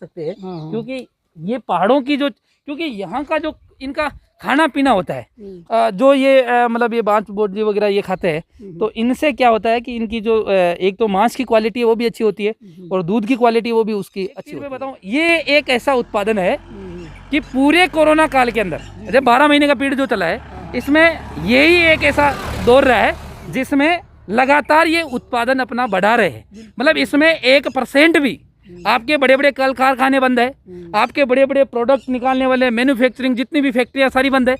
सकते हैं, हाँ। क्योंकि ये पहाड़ों की जो, क्योंकि यहाँ का जो इनका खाना पीना होता है, जो ये मतलब ये बांस बोर्डी वगैरह ये खाते हैं, तो इनसे क्या होता है कि इनकी जो एक तो मांस की क्वालिटी है वो भी अच्छी होती है और दूध की क्वालिटी वो भी उसकी अच्छी होती है। मैं बताऊँ, ये एक ऐसा उत्पादन है कि पूरे कोरोना काल के अंदर जब 12 महीने का पीरियड जो चला है, इसमें यही एक ऐसा दौर रहा है जिसमें लगातार ये उत्पादन अपना बढ़ा रहे हैं। मतलब इसमें 1% भी आपके बड़े बड़े कल कारखाने बंद है, आपके बड़े बड़े प्रोडक्ट निकालने वाले मैन्युफैक्चरिंग जितनी भी फैक्ट्रियां सारी बंद है।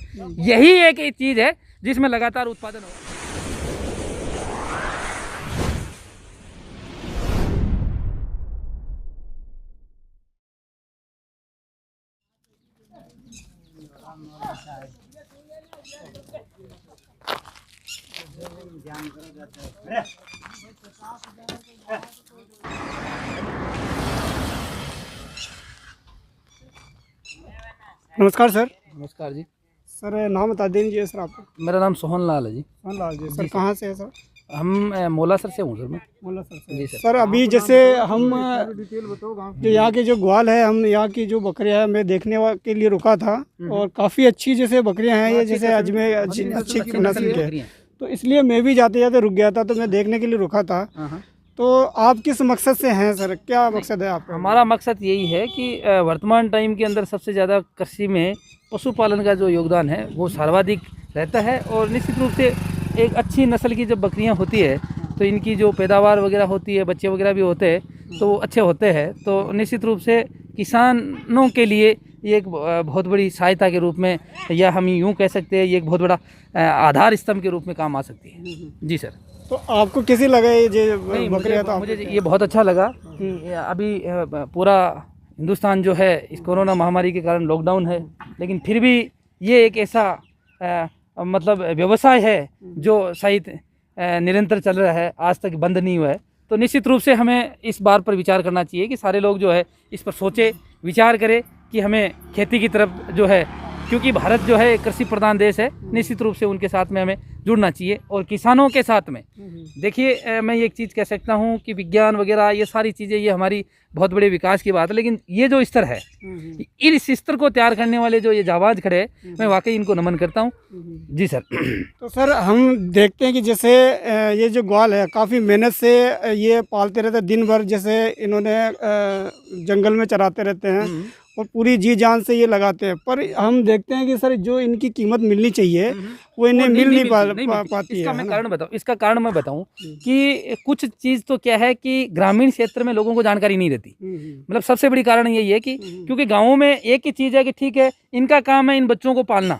यही एक चीज़ है जिसमें लगातार उत्पादन हो। नमस्कार सर। नमस्कार जी। सर नाम बता दीजिए सर आपका। मेरा नाम सोहन लाल है जी। सोहन लाल जी। सर कहाँ से है सर? हम मोलासर से हूँ सर मैं। मोलासर से जी सर। सर अभी जैसे हम जो यहाँ के जो ग्वाल है, हम यहाँ की जो बकरियाँ हैं मैं देखने के लिए रुका था और काफ़ी अच्छी जैसे बकरियाँ हैं ये, जैसे अजमेर अच्छी नस्ल के हैं, तो इसलिए मैं भी जाते जाते रुक गया था, तो मैं देखने के लिए रुका था। तो आप किस मकसद से हैं सर, क्या मकसद है आपका? हमारा मकसद यही है कि वर्तमान टाइम के अंदर सबसे ज़्यादा कृषि में पशुपालन का जो योगदान है वो सर्वाधिक रहता है और निश्चित रूप से एक अच्छी नस्ल की जब बकरियां होती है तो इनकी जो पैदावार वगैरह होती है, बच्चे वगैरह भी होते हैं तो अच्छे होते हैं। तो निश्चित रूप से किसानों के लिए ये एक बहुत बड़ी सहायता के रूप में, या हम यूँ कह सकते हैं ये एक बहुत बड़ा आधार स्तंभ के रूप में काम आ सकती है। जी सर। तो आपको कैसी लगा ये बकरियाँ? तो मुझे ये बहुत अच्छा लगा कि अभी पूरा हिंदुस्तान जो है इस कोरोना महामारी के कारण लॉकडाउन है, लेकिन फिर भी ये एक ऐसा मतलब व्यवसाय है जो सही निरंतर चल रहा है, आज तक बंद नहीं हुआ है। तो निश्चित रूप से हमें इस बात पर विचार करना चाहिए कि सारे लोग जो है इस पर सोचे विचार करें कि हमें खेती की तरफ जो है, क्योंकि भारत जो है कृषि प्रधान देश है, निश्चित रूप से उनके साथ में हमें जुड़ना चाहिए और किसानों के साथ में। देखिए मैं एक चीज़ कह सकता हूँ कि विज्ञान वगैरह ये सारी चीज़ें ये हमारी बहुत बड़े विकास की बात है, लेकिन ये जो स्तर है, इस स्तर को तैयार करने वाले जो ये जाबाज खड़े हैं, मैं वाकई इनको नमन करता हूँ। जी सर। तो सर हम देखते हैं कि जैसे ये जो ग्वाल है काफ़ी मेहनत से ये पालते रहते हैं, दिन भर जैसे इन्होंने जंगल में चराते रहते हैं और पूरी जी जान से ये लगाते हैं, पर हम देखते हैं कि सर जो इनकी कीमत मिलनी चाहिए वो इन्हें मिल नहीं पाती इसका है। मैं कारण बताऊं, इसका कारण मैं बताऊं कि कुछ चीज़ तो क्या है कि ग्रामीण क्षेत्र में लोगों को जानकारी नहीं रहती। मतलब सबसे बड़ी कारण यही है कि क्योंकि गाँवों में एक ही चीज़ है कि ठीक है इनका काम है इन बच्चों को पालना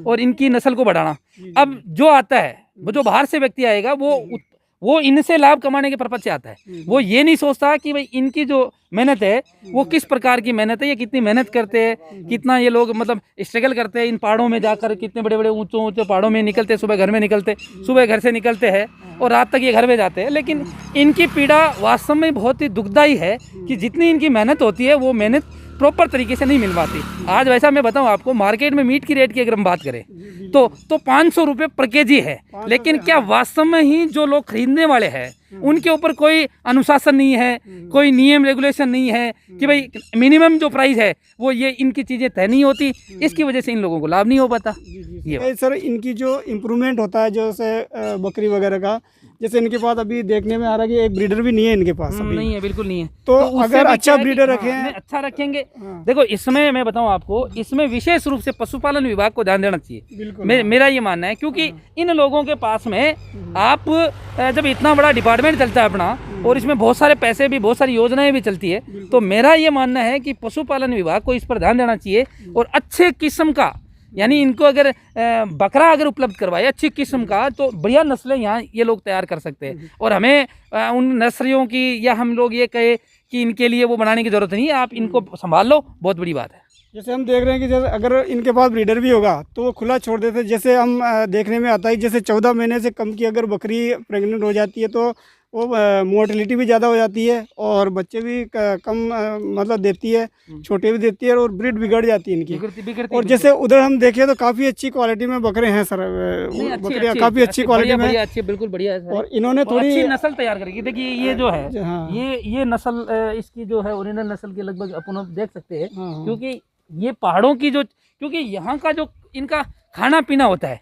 और इनकी नस्ल को बढ़ाना। अब जो आता है, वो जो बाहर से व्यक्ति आएगा वो इनसे लाभ कमाने के पर्पज से आता है। वो ये नहीं सोचता कि भाई इनकी जो मेहनत है वो किस प्रकार की मेहनत है, ये कितनी मेहनत करते हैं, कितना ये लोग मतलब स्ट्रगल करते हैं इन पहाड़ों में जाकर, कितने बड़े बड़े ऊंचे पहाड़ों में निकलते, सुबह घर से निकलते हैं और रात तक ये घर में जाते हैं। लेकिन इनकी पीड़ा वास्तव में बहुत ही दुखदायी है कि जितनी इनकी मेहनत होती है वो मेहनत प्रॉपर तरीके से नहीं मिल पाती। आज वैसा मैं बताऊं आपको, मार्केट में मीट की रेट की अगर हम बात करें तो 500 रुपये पर केजी है, लेकिन क्या वास्तव में ही जो लोग खरीदने वाले हैं उनके ऊपर कोई अनुशासन नहीं है, कोई नियम रेगुलेशन नहीं है कि भाई मिनिमम जो प्राइस है वो ये इनकी चीज़ें तय नहीं होती, इसकी वजह से इन लोगों को लाभ नहीं हो पाता। ये सर इनकी जो इम्प्रूवमेंट होता है जैसे बकरी वगैरह का, जैसे इनके पास अभी देखने में आ रहा है कि एक ब्रीडर भी नहीं है इनके पास अभी। नहीं है, बिल्कुल नहीं है। तो अगर अच्छा ब्रीडर अच्छा रखेंगे, देखो इसमें मैं बताऊं आपको, इसमें विशेष रूप से पशुपालन विभाग को ध्यान देना चाहिए। मेरा ये मानना है, क्योंकि इन लोगों के पास में आप जब इतना बड़ा डिपार्टमेंट चलता है अपना और इसमें बहुत सारे पैसे भी, बहुत सारी योजनाएं भी चलती है, तो मेरा ये मानना है कि पशुपालन विभाग को इस पर ध्यान देना चाहिए और अच्छे किस्म का, यानी इनको अगर बकरा अगर उपलब्ध करवाए अच्छी किस्म का, तो बढ़िया नस्लें यहाँ ये लोग तैयार कर सकते हैं। और हमें उन नर्सरियों की, या हम लोग ये कहे कि इनके लिए वो बनाने की ज़रूरत नहीं है, आप इनको संभाल लो, बहुत बड़ी बात है। जैसे हम देख रहे हैं कि जैसे अगर इनके पास ब्रीडर भी होगा तो वो खुला छोड़ देते, जैसे हम देखने में आता है जैसे 14 महीने से कम की अगर बकरी प्रेग्नेंट हो जाती है तो वो मोर्टेलिटी भी ज़्यादा हो जाती है और बच्चे भी कम मतलब देती है, छोटे भी देती है और ब्रीड बिगड़ जाती है इनकी। बिगड़ती और जैसे उधर हम देखें तो काफ़ी अच्छी क्वालिटी में बकरे हैं सर, बकरियाँ काफ़ी अच्छी क्वालिटी में, अच्छी, बिल्कुल बढ़िया है सर। और इन्होंने थोड़ी अच्छी नस्ल तैयार करेगी। देखिए ये जो है, हाँ, ये नस्ल इसकी जो है ओरिजिनल नस्ल के लगभग अपन अब देख सकते हैं, हाँ, क्योंकि ये पहाड़ों की जो, क्योंकि यहाँ का जो इनका खाना पीना होता है,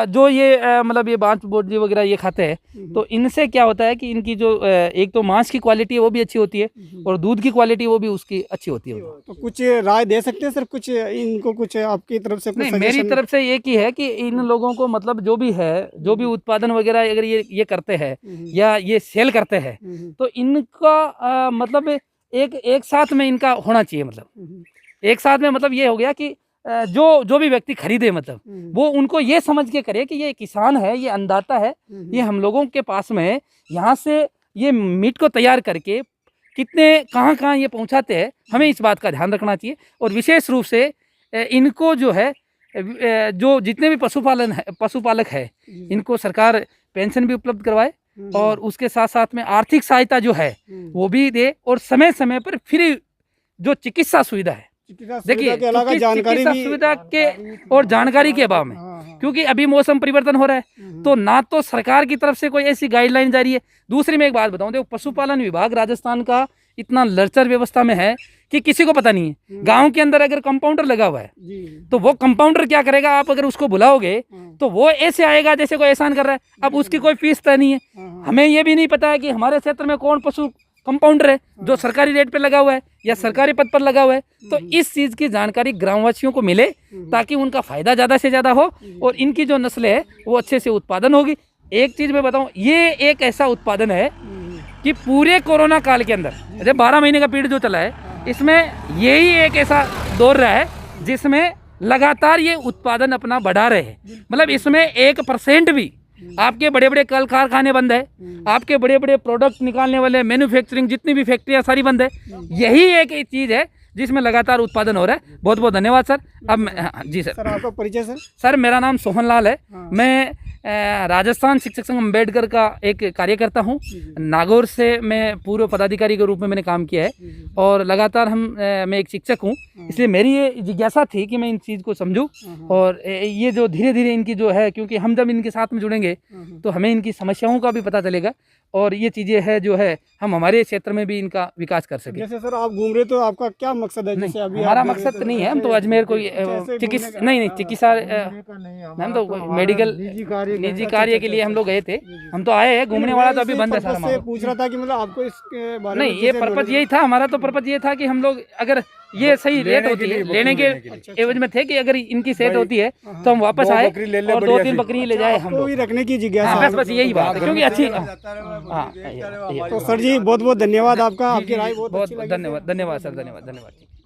जो ये मतलब ये बांस बोर्डी वगैरह ये खाते हैं, तो इनसे क्या होता है कि इनकी जो एक तो मांस की क्वालिटी है वो भी अच्छी होती है और दूध की क्वालिटी वो भी उसकी अच्छी होती है। तो कुछ राय दे सकते हैं सर, कुछ इनको कुछ आपकी तरफ से कुछ नहीं, मेरी तरफ से एक ही है कि इन लोगों को मतलब जो भी है, जो भी उत्पादन वगैरह अगर ये करते हैं या ये सेल करते हैं, तो इनका मतलब एक साथ में इनका होना चाहिए। मतलब एक साथ में मतलब ये हो गया कि जो भी व्यक्ति खरीदे, मतलब वो उनको ये समझ के करे कि ये किसान है, ये अन्नदाता है, ये हम लोगों के पास में यहाँ से ये मीट को तैयार करके कितने कहाँ ये पहुँचाते हैं, हमें इस बात का ध्यान रखना चाहिए। और विशेष रूप से इनको जो है, जो जितने भी पशुपालक है, इनको सरकार पेंशन भी उपलब्ध करवाए और उसके साथ साथ में आर्थिक सहायता जो है वो भी दे, और समय समय पर फ्री जो चिकित्सा सुविधा है, देखिए चिकित्सा सुविधा के और जानकारी के अभाव में, क्योंकि अभी मौसम परिवर्तन हो रहा है, तो ना तो सरकार की तरफ से कोई ऐसी गाइडलाइन जारी है। दूसरी मैं एक बात बताऊं, देखो पशुपालन विभाग राजस्थान का इतना लचर व्यवस्था में है कि किसी को पता नहीं है। गांव के अंदर अगर कंपाउंडर लगा हुआ है तो वो कंपाउंडर क्या करेगा, आप अगर उसको बुलाओगे तो वो ऐसे आएगा जैसे कोई एहसान कर रहा है। अब उसकी कोई फीस तय नहीं है। हमें ये भी नहीं पता है कि हमारे क्षेत्र में कौन पशु कंपाउंडर है जो सरकारी रेट पे लगा हुआ है या सरकारी पद पर लगा हुआ है। तो इस चीज़ की जानकारी ग्रामवासियों को मिले ताकि उनका फायदा ज़्यादा से ज़्यादा हो और इनकी जो नस्लें है वो अच्छे से उत्पादन होगी। एक चीज़ मैं बताऊं, ये एक ऐसा उत्पादन है कि पूरे कोरोना काल के अंदर, जब 12 महीने का पीरियड जो चला है, इसमें यही एक ऐसा दौर रहा है जिसमें लगातार ये उत्पादन अपना बढ़ा रहे हैं। मतलब इसमें 1% भी आपके बड़े बड़े कल कारखाने बंद है, आपके बड़े बड़े प्रोडक्ट निकालने वाले मैन्युफैक्चरिंग जितनी भी फैक्ट्रियां सारी बंद है। यही एक चीज़ है जिसमें लगातार उत्पादन हो रहा है। बहुत बहुत धन्यवाद सर। अब जी सर, आपका परिचय सर? सर मेरा नाम सोहन लाल है। मैं राजस्थान शिक्षक संघ अम्बेडकर का एक कार्यकर्ता हूँ। नागौर से मैं पूर्व पदाधिकारी के रूप में मैंने काम किया है और लगातार मैं एक शिक्षक हूँ, इसलिए मेरी ये जिज्ञासा थी कि मैं इन चीज़ को समझूं और ये जो धीरे धीरे इनकी जो है, क्योंकि हम जब इनके साथ में जुड़ेंगे तो हमें इनकी समस्याओं का भी पता चलेगा और ये चीज़ें है जो है हम हमारे क्षेत्र में भी इनका विकास कर सकें। जैसे सर आप घूम रहे तो आपका क्या मकसद है? जैसे अभी हमारा मकसद नहीं है, हम तो अजमेर को चिकित्सा नहीं चिकित्सा हम तो मेडिकल निजी कार्य के लिए हम लोग गए थे। हम तो आए हैं घूमने वाला तो अभी बंद है सर। हमारा पूछ रहा था कि मतलब आपको इसके बारे में नहीं, ये पर्पज यही था हमारा, तो पर्पज ये था कि हम लोग अगर ये सही रेट होती है लेने के एवज में थे कि अगर इनकी सेट होती है तो हम वापस आए और 2-3 बकरी ले जाए हम लोग। रखने की जिज्ञासा बस यही बात है, क्योंकि अच्छी। तो सर जी बहुत बहुत धन्यवाद आपका, आपकी राय बहुत धन्यवाद सर, धन्यवाद।